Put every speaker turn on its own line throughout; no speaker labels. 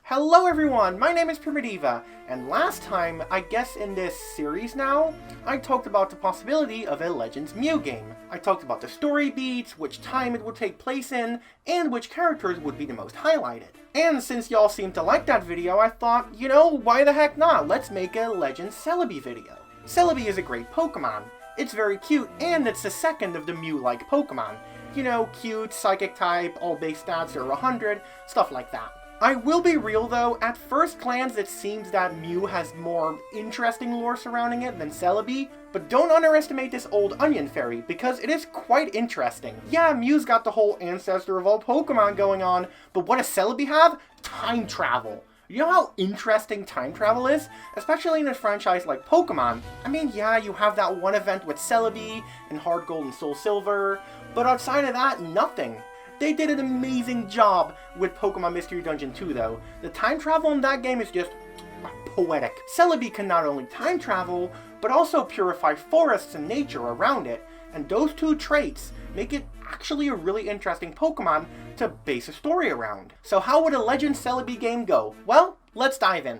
Hello everyone, my name is Prima, and last time, I guess in this series now, I talked about the possibility of a Legends Mew game. I talked about the story beats, which time it would take place in, and which characters would be the most highlighted. And since y'all seemed to like that video, I thought, you know, why the heck not? Let's make a Legends Celebi video. Celebi is a great Pokemon. It's very cute, and it's the second of the Mew-like Pokemon. You know, cute, psychic type, all base stats are 100, stuff like that. I will be real though, at first glance it seems that Mew has more interesting lore surrounding it than Celebi, but don't underestimate this old onion fairy, because it is quite interesting. Yeah, Mew's got the whole ancestor of all Pokemon going on, but what does Celebi have? Time travel. You know how interesting time travel is? Especially in a franchise like Pokemon. I mean, yeah, you have that one event with Celebi and Heart Gold and Soul Silver, but outside of that, nothing. They did an amazing job with Pokemon Mystery Dungeon 2 though. The time travel in that game is just poetic. Celebi can not only time travel, but also purify forests and nature around it, and those two traits make it actually a really interesting Pokemon to base a story around. So how would a Legends Celebi game go? Well, let's dive in.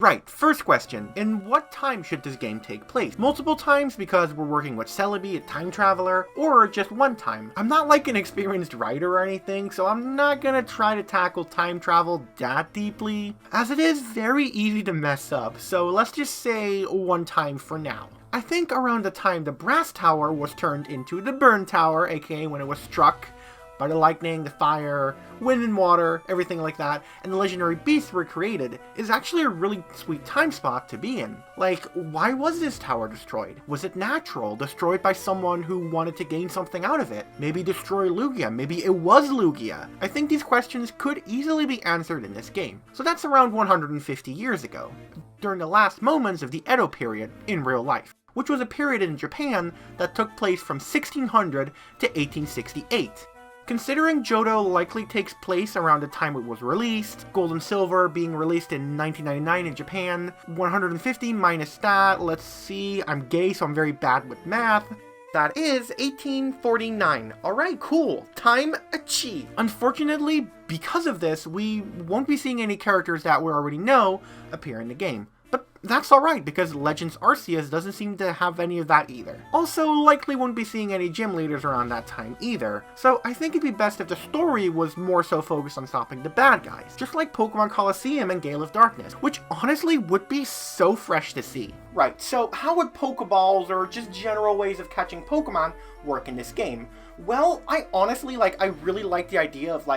Right, first question, in what time should this game take place? Multiple times because we're working with Celebi, a time traveler, or just one time? I'm not like an experienced writer or anything, so I'm not gonna try to tackle time travel that deeply, as it is very easy to mess up, so let's just say one time for now. I think around the time the Brass Tower was turned into the Burn Tower, aka when it was struck by the lightning, the fire, wind and water, everything like that, and the legendary beasts were created, is actually a really sweet time spot to be in. Like, why was this tower destroyed? Was it natural? Destroyed by someone who wanted to gain something out of it? Maybe destroy Lugia? Maybe it was Lugia? I think these questions could easily be answered in this game. So that's around 150 years ago, during the last moments of the Edo period in real life, which was a period in Japan that took place from 1600 to 1868. Considering Johto likely takes place around the time it was released, Gold and Silver being released in 1999 in Japan, 150 minus that, let's see, I'm gay so I'm very bad with math. That is 1849. Alright, cool. Time achieved. Unfortunately, because of this, we won't be seeing any characters that we already know appear in the game. But that's alright, because Legends Arceus doesn't seem to have any of that either. Also, likely won't be seeing any gym leaders around that time either, so I think it'd be best if the story was more so focused on stopping the bad guys, just like Pokemon Colosseum and Gale of Darkness, which honestly would be so fresh to see. Right, so how would Pokeballs or just general ways of catching Pokemon work in this game? Well, I really like the idea of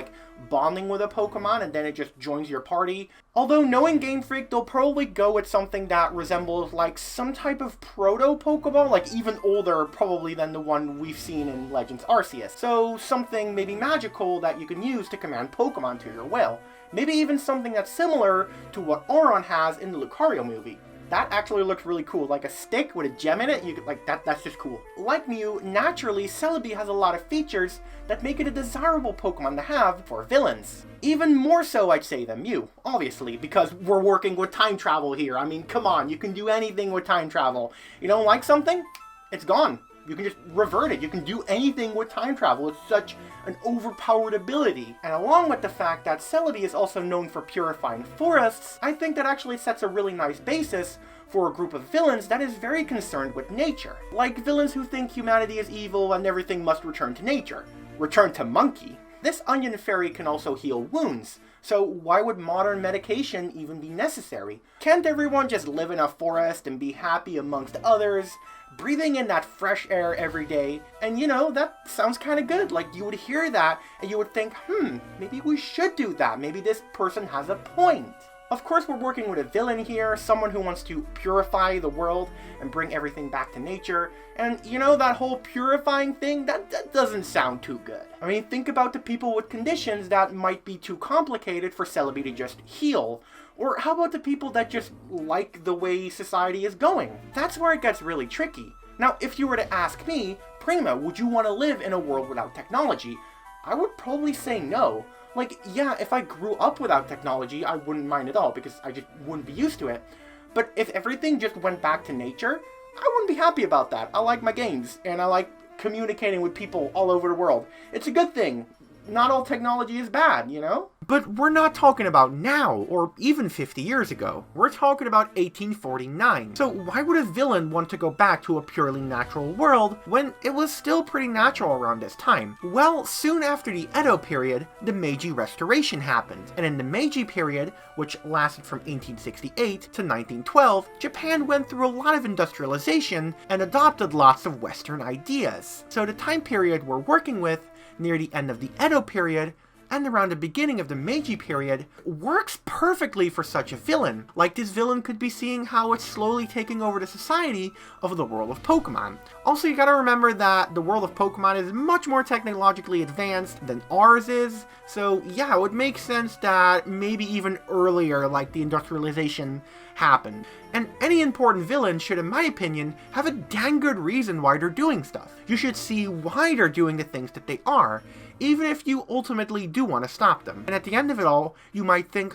bonding with a Pokemon and then it just joins your party. Although knowing Game Freak, they'll probably go with something that resembles some type of proto-Pokeball, even older probably than the one we've seen in Legends Arceus. So something maybe magical that you can use to command Pokemon to your will. Maybe even something that's similar to what Auron has in the Lucario movie. That actually looks really cool, like a stick with a gem in it, you could, that's just cool. Like Mew, naturally, Celebi has a lot of features that make it a desirable Pokemon to have for villains. Even more so, I'd say, than Mew, obviously, because we're working with time travel here. I mean, come on, you can do anything with time travel. You don't like something? It's gone. You can just revert it. You can do anything with time travel. It's such an overpowered ability. And along with the fact that Celebi is also known for purifying forests, I think that actually sets a really nice basis for a group of villains that is very concerned with nature. Like villains who think humanity is evil and everything must return to nature. Return to monkey. This onion fairy can also heal wounds, so why would modern medication even be necessary? Can't everyone just live in a forest and be happy amongst others, breathing in that fresh air every day? And you know, that sounds kind of good. You would hear that and you would think, maybe we should do that. Maybe this person has a point. Of course, we're working with a villain here, someone who wants to purify the world and bring everything back to nature. And you know, that whole purifying thing, that doesn't sound too good. I mean, think about the people with conditions that might be too complicated for Celebi to just heal. Or how about the people that just like the way society is going? That's where it gets really tricky. Now, if you were to ask me, Prima, would you want to live in a world without technology? I would probably say no. Yeah, if I grew up without technology, I wouldn't mind at all, because I just wouldn't be used to it. But if everything just went back to nature, I wouldn't be happy about that. I like my games, and I like communicating with people all over the world. It's a good thing. Not all technology is bad, you know? But we're not talking about now, or even 50 years ago. We're talking about 1849. So why would a villain want to go back to a purely natural world when it was still pretty natural around this time? Well, soon after the Edo period, the Meiji Restoration happened. And in the Meiji period, which lasted from 1868 to 1912, Japan went through a lot of industrialization and adopted lots of Western ideas. So the time period we're working with, near the end of the Edo period, and around the beginning of the Meiji period, works perfectly for such a villain. Like, this villain could be seeing how it's slowly taking over the society of the world of Pokemon. Also, you gotta remember that the world of Pokemon is much more technologically advanced than ours is, so yeah, it would make sense that maybe even earlier, like, the industrialization happened. And any important villain should, in my opinion, have a dang good reason why they're doing stuff. You should see why they're doing the things that they are, even if you ultimately do want to stop them. And at the end of it all, you might think,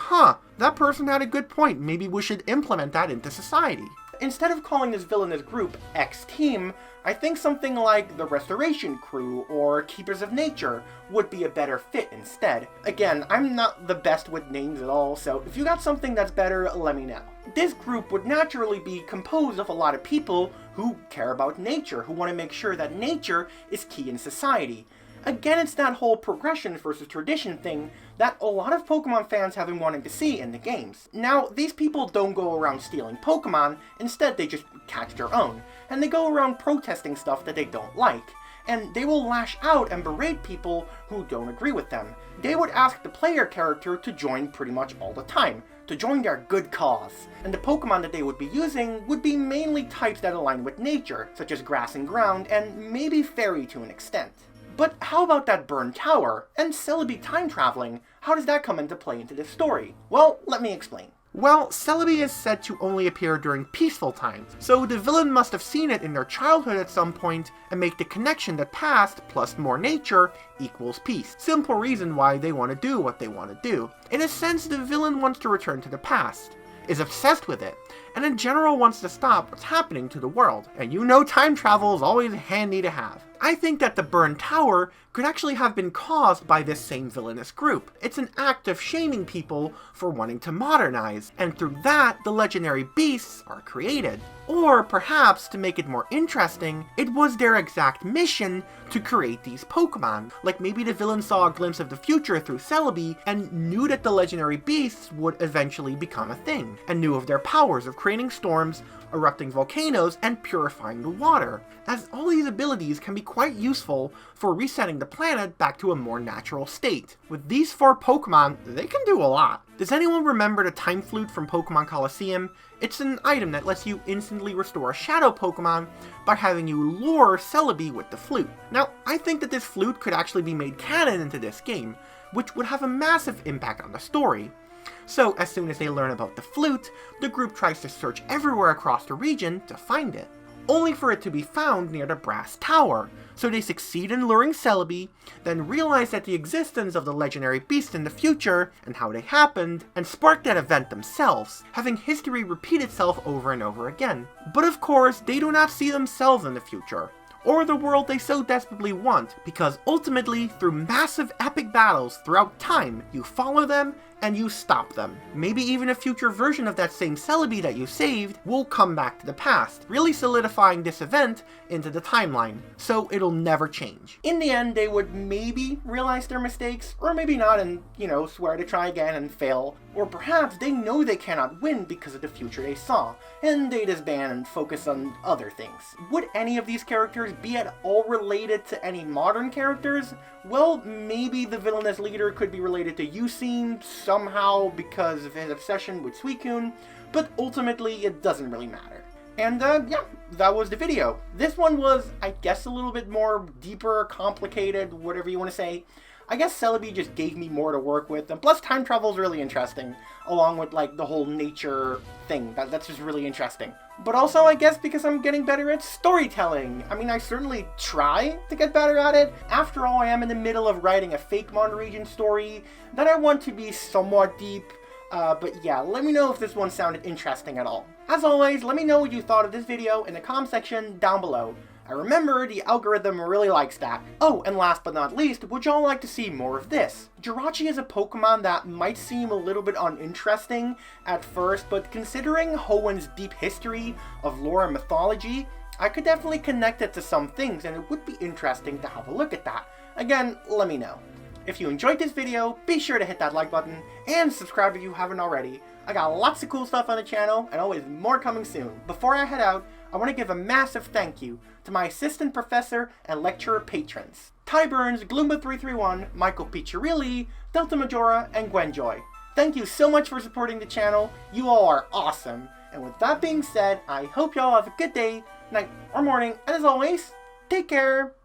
that person had a good point, maybe we should implement that into society. Instead of calling this villainous group X-Team, I think something like the Restoration Crew or Keepers of Nature would be a better fit instead. Again, I'm not the best with names at all, so if you got something that's better, let me know. This group would naturally be composed of a lot of people who care about nature, who want to make sure that nature is key in society. Again, it's that whole progression versus tradition thing that a lot of Pokemon fans have been wanting to see in the games. Now, these people don't go around stealing Pokemon, instead they just catch their own, and they go around protesting stuff that they don't like. And they will lash out and berate people who don't agree with them. They would ask the player character to join pretty much all the time, to join their good cause. And the Pokemon that they would be using would be mainly types that align with nature, such as grass and ground, and maybe fairy to an extent. But how about that burned tower? And Celebi time traveling? How does that come into play into this story? Well, let me explain. Well, Celebi is said to only appear during peaceful times, so the villain must have seen it in their childhood at some point and make the connection that past plus more nature equals peace. Simple reason why they want to do what they want to do. In a sense, the villain wants to return to the past, is obsessed with it, and in general wants to stop what's happening to the world. And you know time travel is always handy to have. I think that the burned tower could actually have been caused by this same villainous group. It's an act of shaming people for wanting to modernize, and through that, the legendary beasts are created. Or perhaps, to make it more interesting, it was their exact mission to create these Pokemon. Like maybe the villain saw a glimpse of the future through Celebi and knew that the legendary beasts would eventually become a thing, and knew of their powers of creating storms, erupting volcanoes, and purifying the water, as all these abilities can be quite useful for resetting the planet back to a more natural state. With these 4 Pokemon, they can do a lot. Does anyone remember the Time Flute from Pokemon Colosseum? It's an item that lets you instantly restore a Shadow Pokemon by having you lure Celebi with the flute. Now, I think that this flute could actually be made canon into this game, which would have a massive impact on the story. So, as soon as they learn about the flute, the group tries to search everywhere across the region to find it, only for it to be found near the Brass Tower. So they succeed in luring Celebi, then realize that the existence of the legendary beast in the future, and how they happened, and spark that event themselves, having history repeat itself over and over again. But of course, they do not see themselves in the future, or the world they so desperately want, because ultimately, through massive epic battles throughout time, you follow them and you stop them. Maybe even a future version of that same Celebi that you saved will come back to the past, really solidifying this event into the timeline, so it'll never change. In the end, they would maybe realize their mistakes, or maybe not and, swear to try again and fail. Or perhaps they know they cannot win because of the future they saw, and they disband and focus on other things. Would any of these characters be at all related to any modern characters? Well, maybe the villainous leader could be related to Yusin somehow because of his obsession with Suicune, but ultimately it doesn't really matter. And yeah, that was the video. This one was, I guess, a little bit more deeper, complicated, whatever you want to say. I guess Celebi just gave me more to work with, and plus time travel is really interesting, along with like the whole nature thing. That's just really interesting. But also, I guess, because I'm getting better at storytelling. I mean, I certainly try to get better at it. After all, I am in the middle of writing a Fakemon region story that I want to be somewhat deep. But yeah, let me know if this one sounded interesting at all. As always, let me know what you thought of this video in the comment section down below. I remember the algorithm really likes that. Oh, and last but not least, would y'all like to see more of this? Jirachi is a Pokemon that might seem a little bit uninteresting at first, but considering Hoenn's deep history of lore and mythology, I could definitely connect it to some things, and it would be interesting to have a look at that. Again, let me know. If you enjoyed this video, be sure to hit that like button, and subscribe if you haven't already. I got lots of cool stuff on the channel, and always more coming soon. Before I head out, I want to give a massive thank you to my assistant professor and lecturer patrons, Ty Burns, Gloomba331, Michael Piccirilli, DeltaMajora, and Gwen Joy. Thank you so much for supporting the channel, you all are awesome. And with that being said, I hope y'all have a good day, night, or morning, and as always, take care!